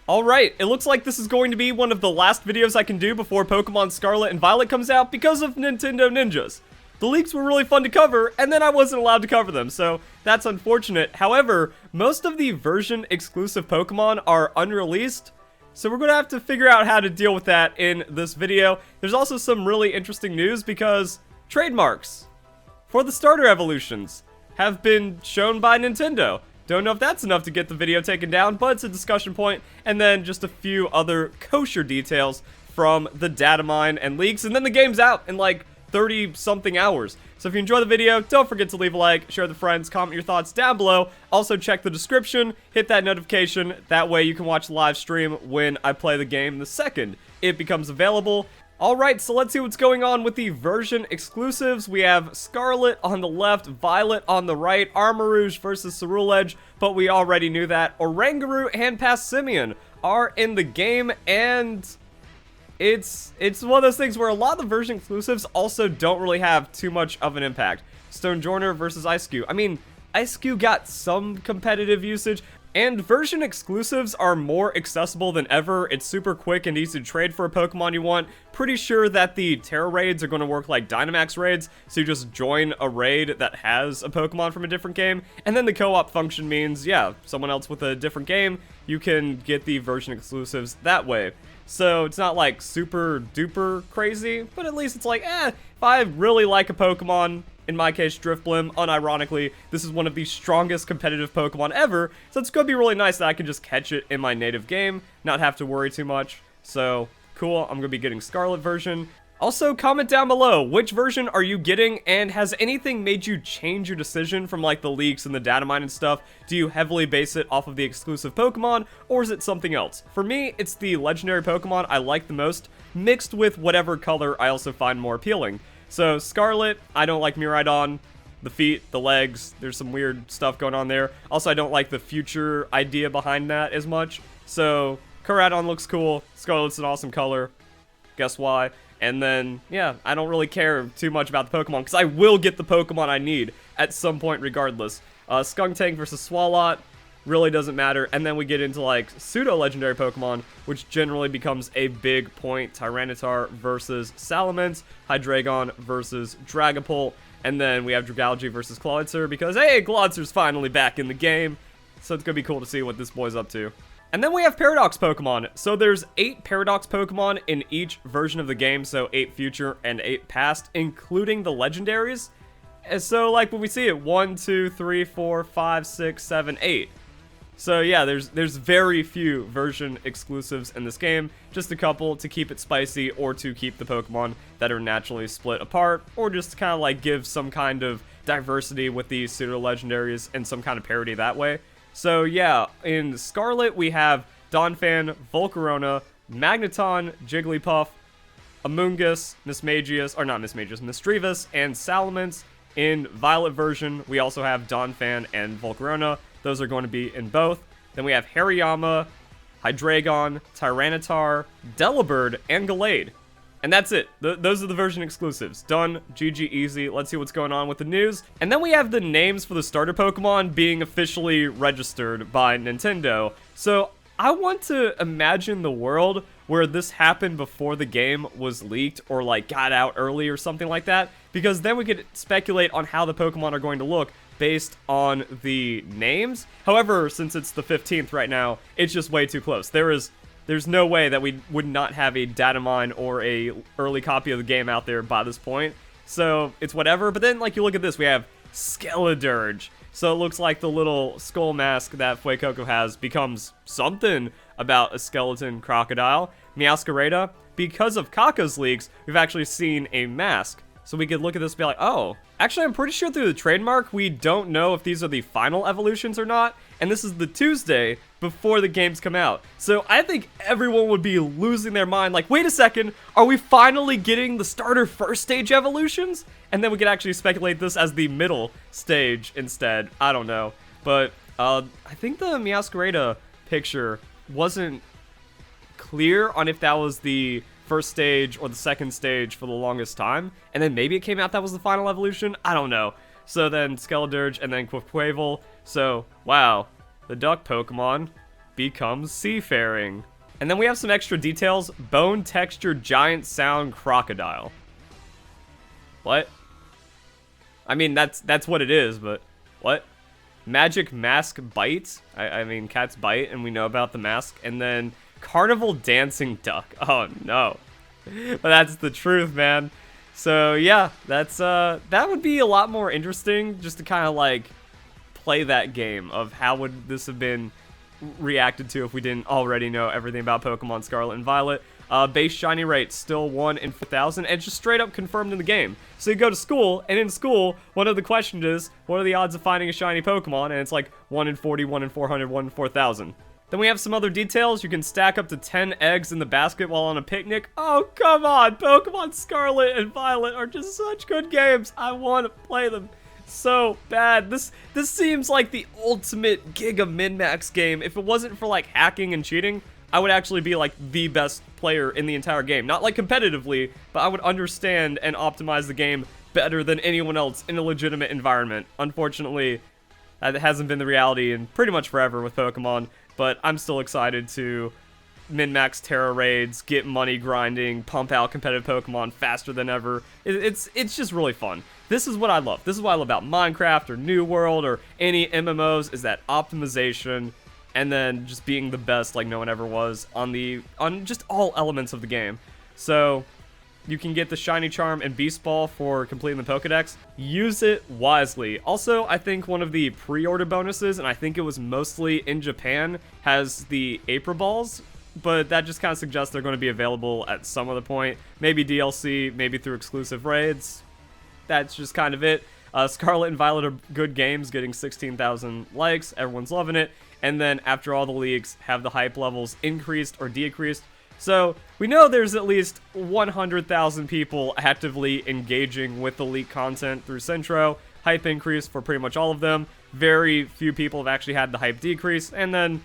Alright, it looks like this is going to be one of the last videos I can do before Pokemon Scarlet and Violet comes out because of Nintendo Ninjas. The leaks were really fun to cover, and then I wasn't allowed to cover them, so that's unfortunate. However, most of the version-exclusive Pokemon are unreleased, so we're going to have to figure out how to deal with that in this video. There's also some really interesting news because trademarks for the starter evolutions have been shown by Nintendo. Don't know if that's enough to get the video taken down, but it's a discussion point, and then just a few other kosher details from the data mine and leaks, and then the game's out in like 30-something hours. So if you enjoy the video, don't forget to leave a like, share with friends, comment your thoughts down below. Also check the description, hit that notification, that way you can watch the live stream when I play the game the second it becomes available. Alright, so let's see what's going on with the version exclusives. We have Scarlet on the left, Violet on the right, Armarouge versus Ceruledge, but we already knew that. Oranguru and Passimian are in the game, and it's one of those things where a lot of the version exclusives also don't really have too much of an impact. Stonejourner versus Ice-Q. I mean, Ice-Q got some competitive usage, and version exclusives are more accessible than ever. It's super quick and easy to trade for a Pokemon you want. Pretty sure that the Terra raids are going to work like Dynamax raids, so you just join a raid that has a Pokemon from a different game, and then the co-op function means, yeah, someone else with a different game, you can get the version exclusives that way. So it's not like super duper crazy, but at least it's like, if I really like a Pokemon, in my case Drifblim, unironically, this is one of the strongest competitive Pokemon ever, so it's going to be really nice that I can just catch it in my native game, not have to worry too much. So, cool, I'm going to be getting Scarlet version. Also, comment down below, which version are you getting, and has anything made you change your decision from like the leaks and the data mine and stuff? Do you heavily base it off of the exclusive Pokemon, or is it something else? For me, it's the legendary Pokemon I like the most, mixed with whatever color I also find more appealing. So, Scarlet, I don't like Miraidon, the feet, the legs, there's some weird stuff going on there. Also, I don't like the future idea behind that as much. So, Koraidon looks cool, Scarlet's an awesome color, guess why? And then, yeah, I don't really care too much about the Pokemon, because I will get the Pokemon I need at some point regardless. Skuntank versus Swalot really doesn't matter. And then we get into, like, pseudo-legendary Pokemon, which generally becomes a big point. Tyranitar versus Salamence, Hydreigon versus Dragapult, and then we have Dragalge versus Clawitzer, because, hey, Clawitzer's finally back in the game. So it's gonna be cool to see what this boy's up to. And then we have Paradox Pokemon. So there's 8 Paradox Pokemon in each version of the game, so 8 future and 8 past, including the legendaries. And so, like, when we see it, 1, 2, 3, 4, 5, 6, 7, 8. So yeah, there's very few version exclusives in this game, just a couple to keep it spicy, or to keep the Pokemon that are naturally split apart, or just to kind of like give some kind of diversity with these pseudo-legendaries and some kind of parity that way. So yeah, in Scarlet we have Donphan, Volcarona, Magneton, Jigglypuff, Amoonguss, Misdreavus, and Salamence. In Violet version, we also have Donphan and Volcarona. Those are going to be in both. Then we have Hariyama, Hydreigon, Tyranitar, Delibird, and Gallade. And that's it. Those are the version exclusives. Done. GG easy. Let's see what's going on with the news. And then we have the names for the starter Pokemon being officially registered by Nintendo. So I want to imagine the world where this happened before the game was leaked or like got out early or something like that, because then we could speculate on how the Pokemon are going to look based on the names. However, since it's the 15th right now, it's just way too close. There's no way that we would not have a data mine or a early copy of the game out there by this point. So it's whatever. But then, like, you look at this, we have Skeledirge. So it looks like the little skull mask that Fuecoco has becomes something about a skeleton crocodile. Meowscarada, because of Kaka's leaks, we've actually seen a mask. So we could look at this and be like, oh, actually I'm pretty sure through the trademark, we don't know if these are the final evolutions or not. And this is the Tuesday before the games come out. So I think everyone would be losing their mind, like, wait a second, are we finally getting the starter first stage evolutions? And then we could actually speculate this as the middle stage instead. I don't know. But I think the Meowscarada picture wasn't clear on if that was the first stage or the second stage for the longest time, and then maybe it came out that was the final evolution. I don't know. So then Skeledirge and then Quaxly. So wow, the duck Pokemon becomes seafaring. And then we have some extra details. Bone textured giant sound crocodile. What? I mean, that's what it is, but what? Magic mask bite? I mean, cats bite, and we know about the mask. And then carnival dancing duck. Oh, no. But that's the truth, man. So, yeah, that would be a lot more interesting just to kind of, like, play that game of how would this have been reacted to if we didn't already know everything about Pokemon Scarlet and Violet. Base shiny rate still 1 in 4,000, and just straight up confirmed in the game. So you go to school, and in school, one of the questions is, what are the odds of finding a shiny Pokemon? And it's like 1 in 40, 1 in 400, 1 in 4,000. Then we have some other details. You can stack up to 10 eggs in the basket while on a picnic. Oh, come on! Pokemon Scarlet and Violet are just such good games. I want to play them so bad. This seems like the ultimate Giga min-max game. If it wasn't for like hacking and cheating, I would actually be like the best player in the entire game. Not like competitively, but I would understand and optimize the game better than anyone else in a legitimate environment. Unfortunately, that hasn't been the reality in pretty much forever with Pokemon, but I'm still excited to min-max Terra raids, get money grinding, pump out competitive Pokemon faster than ever. It's just really fun. This is what I love. This is what I love about Minecraft or New World or any MMOs, is that optimization and then just being the best like no one ever was on just all elements of the game. So you can get the Shiny Charm and Beast Ball for completing the Pokedex. Use it wisely. Also, I think one of the pre-order bonuses, and I think it was mostly in Japan, has the April Balls, but that just kind of suggests they're going to be available at some other point. Maybe DLC, maybe through exclusive raids. That's just kind of it. Scarlet and Violet are good games, getting 16,000 likes. Everyone's loving it. And then after all the leaks, have the hype levels increased or decreased. So we know there's at least 100,000 people actively engaging with the leak content through Centro. Hype increase for pretty much all of them. Very few people have actually had the hype decrease. And then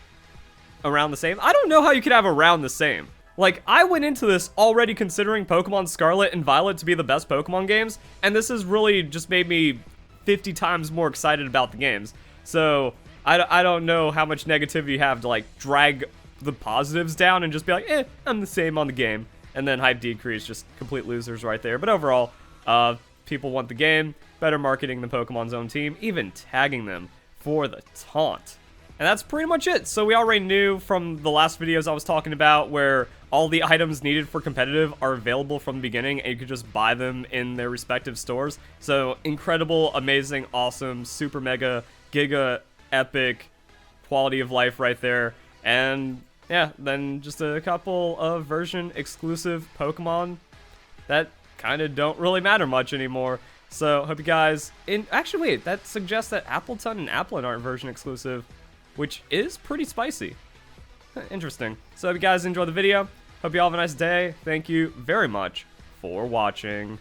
around the same. I don't know how you could have around the same. Like, I went into this already considering Pokemon Scarlet and Violet to be the best Pokemon games, and this has really just made me 50 times more excited about the games. So, I don't know how much negativity you have to, like, drag the positives down and just be like, I'm the same on the game. And then hype decrease, just complete losers right there. But overall, people want the game, better marketing than Pokemon's own team, even tagging them for the taunt. And that's pretty much it. So we already knew from the last videos I was talking about where all the items needed for competitive are available from the beginning and you could just buy them in their respective stores. So incredible, amazing, awesome, super mega, giga, epic quality of life right there. And yeah, then just a couple of version exclusive Pokemon that kind of don't really matter much anymore. So hope you guys, actually wait, that suggests that Appleton and Applin aren't version exclusive, which is pretty spicy. Interesting. So if you guys enjoyed the video, hope you all have a nice day. Thank you very much for watching.